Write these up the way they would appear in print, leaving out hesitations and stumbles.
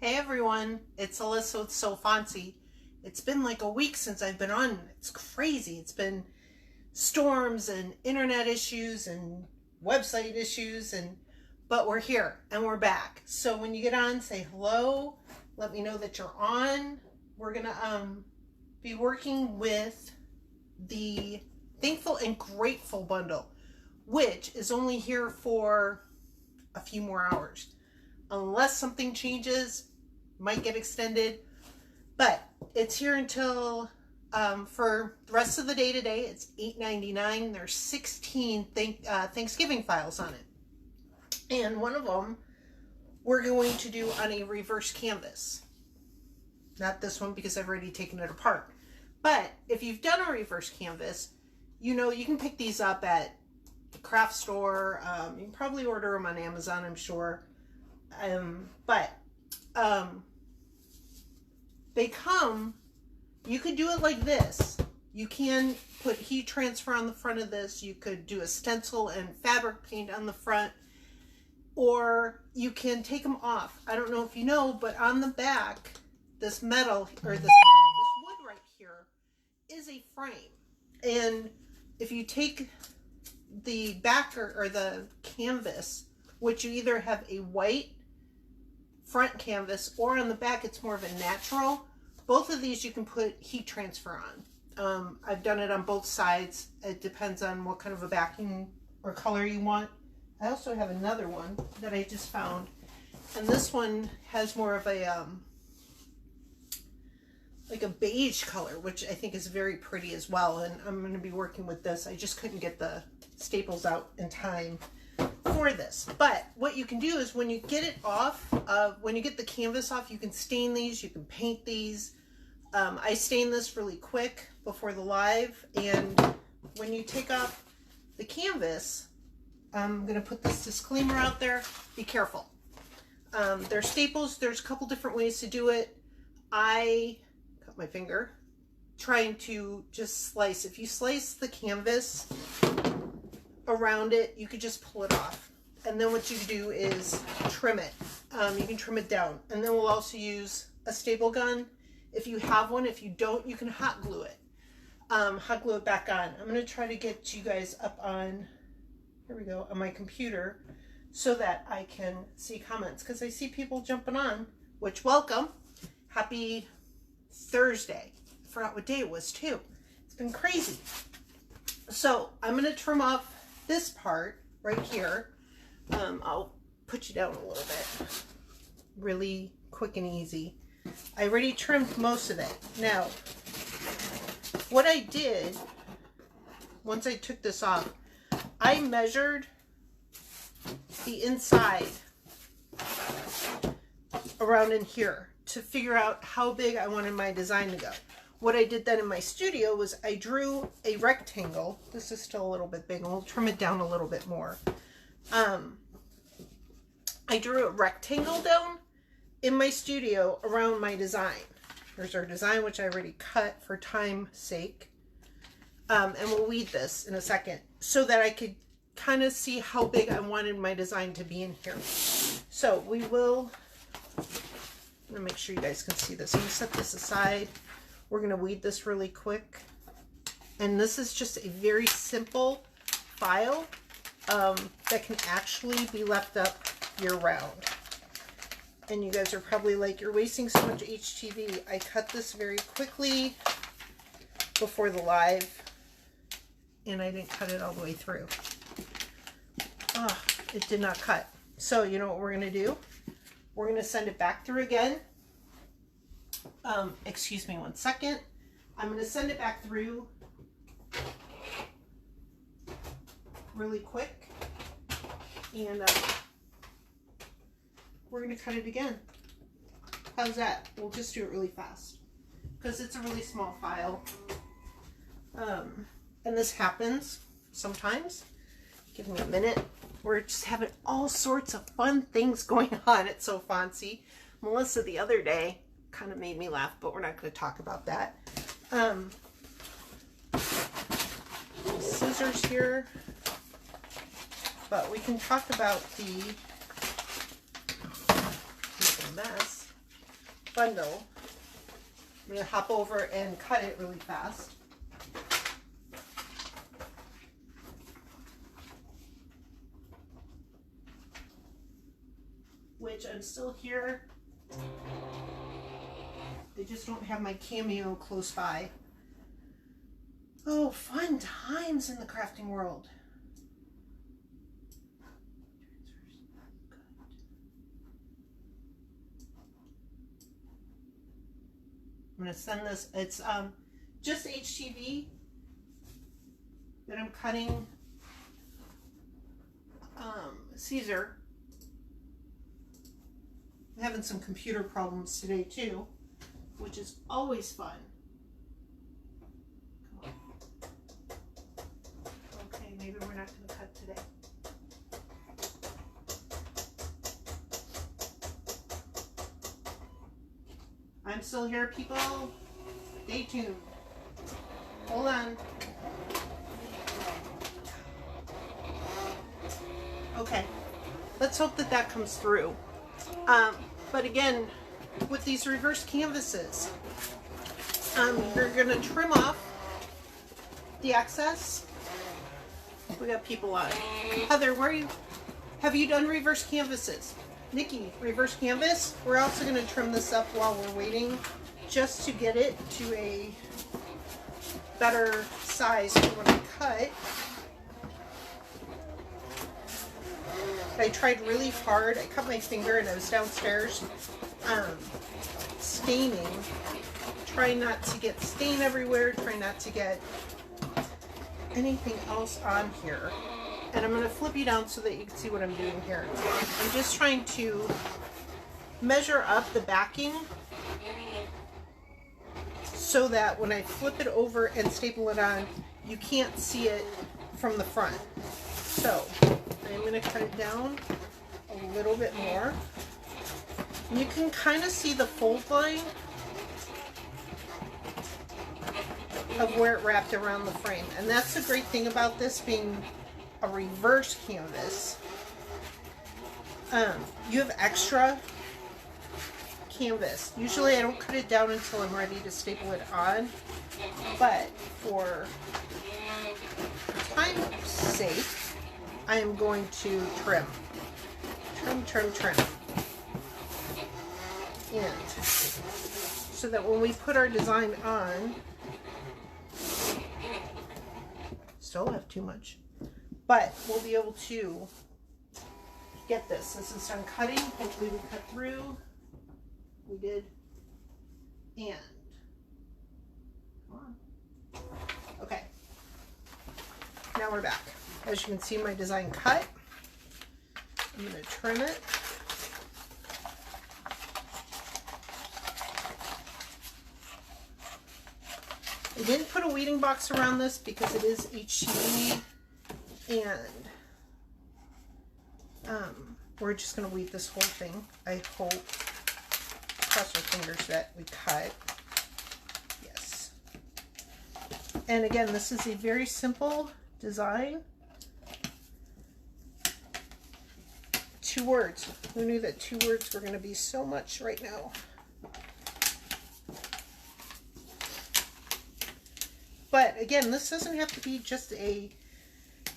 Hey everyone, it's Alyssa with So Fancy. It's been like a week since I've been on. It's crazy. It's been storms and internet issues and website issues, but we're here and we're back. So when you get on, say hello. Let me know that you're on. We're gonna be working with the Thankful and Grateful bundle, which is only here for a few more hours. Unless something changes, might get extended, but it's here until for the rest of the day today. It's $8.99. There's 16 Thanksgiving files on it, and one of them we're going to do on a reverse canvas. Not this one because I've already taken it apart, but if you've done a reverse canvas, you know you can pick these up at the craft store. You can probably order them on Amazon, I'm sure. They come, you could do it like this. You can put heat transfer on the front of this. You could do a stencil and fabric paint on the front, or you can take them off. I don't know if you know, but on the back, this metal, or this wood right here is a frame. And if you take the back or the canvas, which you either have a white front canvas or on the back it's more of a natural, both of these you can put heat transfer on. I've done it on both sides. It depends on what kind of a backing or color you want. I also have another one that I just found, and this one has more of a like a beige color, which I think is very pretty as well, and I'm going to be working with this. I just couldn't get the staples out in time for this. But what you can do is when you get it off, when you get the canvas off, you can stain these, you can paint these. I stain this really quick before the live, and when you take off the canvas, I'm going to put this disclaimer out there: be careful. There's staples. There's a couple different ways to do it. I cut my finger trying to just slice. If you slice the canvas around it, you could just pull it off, and then what you do is trim it. You can trim it down, and then we'll also use a staple gun if you have one. If you don't, you can hot glue it. Hot glue it back on. I'm going to try to get you guys up on, here we go, on my computer so that I can see comments, because I see people jumping on, which, welcome. Happy Thursday. I forgot what day it was too. It's been crazy. So I'm going to trim off this part right here. I'll put you down a little bit. Really quick and easy. I already trimmed most of it. Now, what I did, once I took this off, I measured the inside around in here to figure out how big I wanted my design to go. What I did then in my studio was I drew a rectangle. This is still a little bit big, and we'll trim it down a little bit more. I drew a rectangle down in my studio around my design. Here's our design, which I already cut for time's sake. And we'll weed this in a second so that I could kind of see how big I wanted my design to be in here. So we will, I'm gonna make sure you guys can see this. I'm gonna set this aside. We're going to weed this really quick. And this is just a very simple file that can actually be left up year round. And you guys are probably like, you're wasting so much HTV. I cut this very quickly before the live, and I didn't cut it all the way through. Oh, it did not cut. So you know what we're going to do? We're going to send it back through again. Excuse me one second. I'm going to send it back through really quick, and we're going to cut it again. How's that? We'll just do it really fast because it's a really small file. And this happens sometimes. Give me a minute. We're just having all sorts of fun things going on at So Fancy. Melissa the other day kind of made me laugh, but we're not going to talk about that. Scissors here, but we can talk about the mess. bundle. I'm going to hop over and cut it really fast. Which I'm still here. I just don't have my Cameo close by. Oh, fun times in the crafting world. I'm going to send this, it's just HTV that I'm cutting. Siser. I'm having some computer problems today too, which is always fun. Come on. Okay, maybe we're not going to cut today. I'm still here, people. Stay tuned. Hold on. Okay. Let's hope that that comes through. But again, with these reverse canvases, you're going to trim off the excess. We got people on. Heather, where are you? Have you done reverse canvases? Nikki, reverse canvas. We're also going to trim this up while we're waiting, just to get it to a better size for when I cut. I tried really hard. I cut my finger and I was downstairs staining. Try not to get stain everywhere. Try not to get anything else on here. And I'm going to flip you down so that you can see what I'm doing here. I'm just trying to measure up the backing so that when I flip it over and staple it on, you can't see it from the front. So I'm going to cut it down a little bit more. And you can kind of see the fold line of where it wrapped around the frame. And that's the great thing about this being a reverse canvas. You have extra canvas. Usually I don't cut it down until I'm ready to staple it on, but for time's sake, I am going to trim. Trim. And so that when we put our design on, still have too much, but we'll be able to get this. This is done cutting. Hopefully we cut through. We did. And come on. Okay. Now we're back. As you can see, my design cut. I'm going to trim it. I didn't put a weeding box around this because it is HTV, and we're just going to weed this whole thing. I hope, cross our fingers that we cut. Yes. And again, this is a very simple design. 2 words. Who knew that 2 words were going to be so much right now? But again, this doesn't have to be just a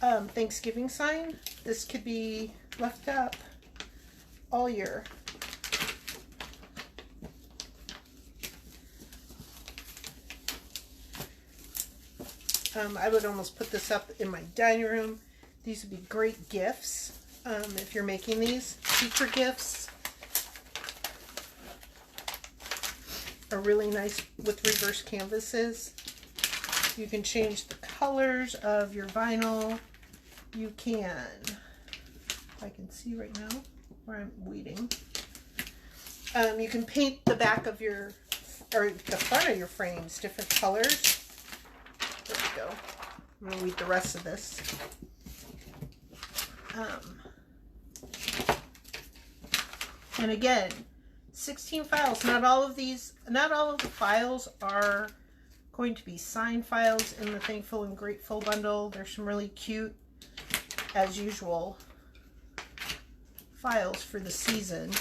Thanksgiving sign. This could be left up all year. I would almost put this up in my dining room. These would be great gifts if you're making these. Teacher gifts are really nice with reverse canvases. You can change the colors of your vinyl. You can, if I can see right now where I'm weeding, you can paint the back of your, or the front of your frames different colors. There we go. I'm going to weed the rest of this. And again, 16 files. Not all of the files are going to be signed files in the Thankful and Grateful bundle. There's some really cute, as usual, files for the season.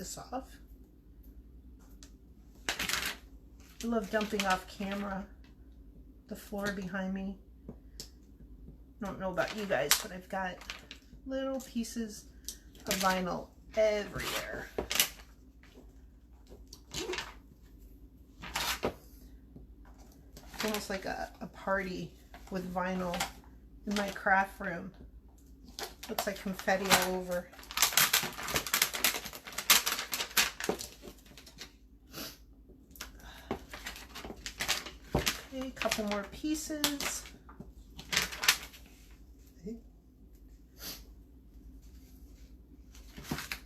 this off. I love dumping off camera the floor behind me. I don't know about you guys, but I've got little pieces of vinyl everywhere. It's almost like a party with vinyl in my craft room. Looks like confetti all over. Okay, a couple more pieces.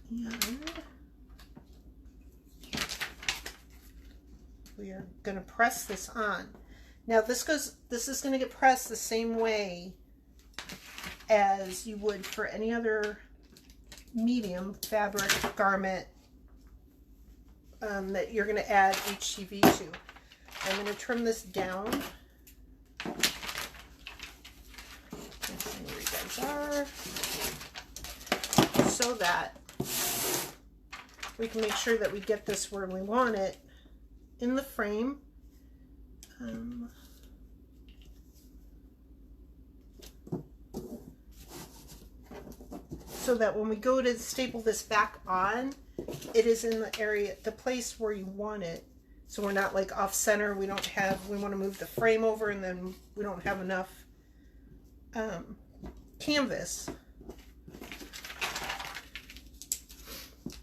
And we are going to press this on. Now this is going to get pressed the same way as you would for any other medium fabric garment that you're going to add HTV to. I'm going to trim this down. Let's see where you guys are, so that we can make sure that we get this where we want it in the frame. So that when we go to staple this back on, it is in the area, the place where you want it. So we're not like off center. We want to move the frame over, and then we don't have enough canvas.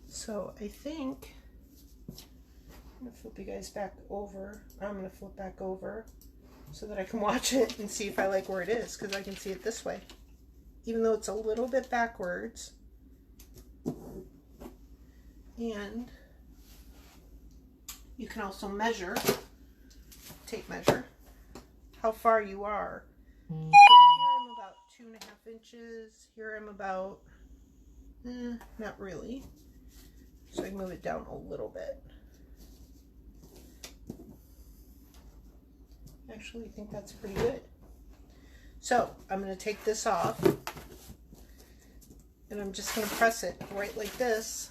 So I think I'm going to flip you guys back over. I'm going to flip back over so that I can watch it and see if I like where it is, because I can see it this way. Even though it's a little bit backwards. And you can also measure, tape measure, how far you are. So here I'm about 2.5 inches. Here I'm about, not really. So I can move it down a little bit. Actually, I think that's pretty good. So I'm going to take this off, and I'm just going to press it right like this.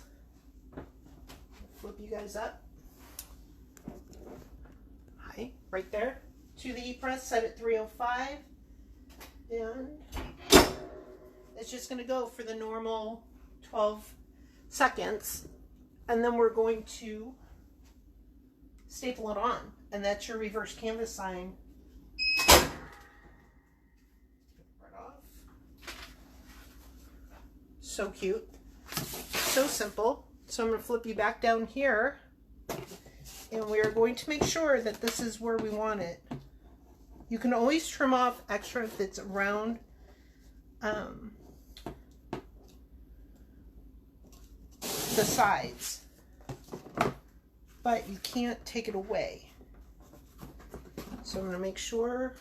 Flip you guys up. Hi, right there to the E-press, set at 305, and it's just going to go for the normal 12 seconds, and then we're going to staple it on, and that's your reverse canvas sign. So cute, so simple. So I'm going to flip you back down here, and we are going to make sure that this is where we want it. You can always trim off extra if it's around the sides, but you can't take it away. So I'm going to make sure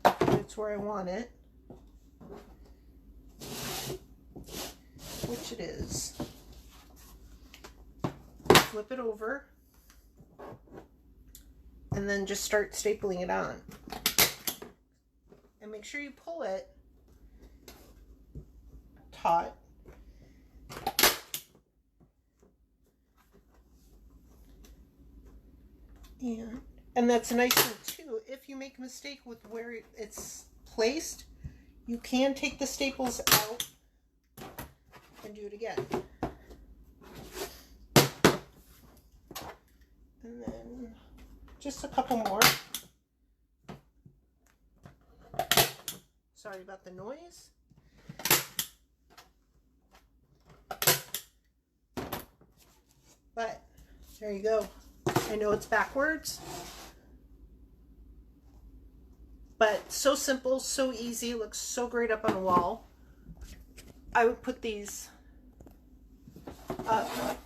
it's where I want it. Which it is. Flip it over, and then just start stapling it on. And make sure you pull it taut. And that's a nice thing too. If you make a mistake with where it's placed, you can take the staples out and do it again. And then just a couple more. Sorry about the noise. But there you go. I know it's backwards, but so simple, so easy, looks so great up on a wall. I would put these up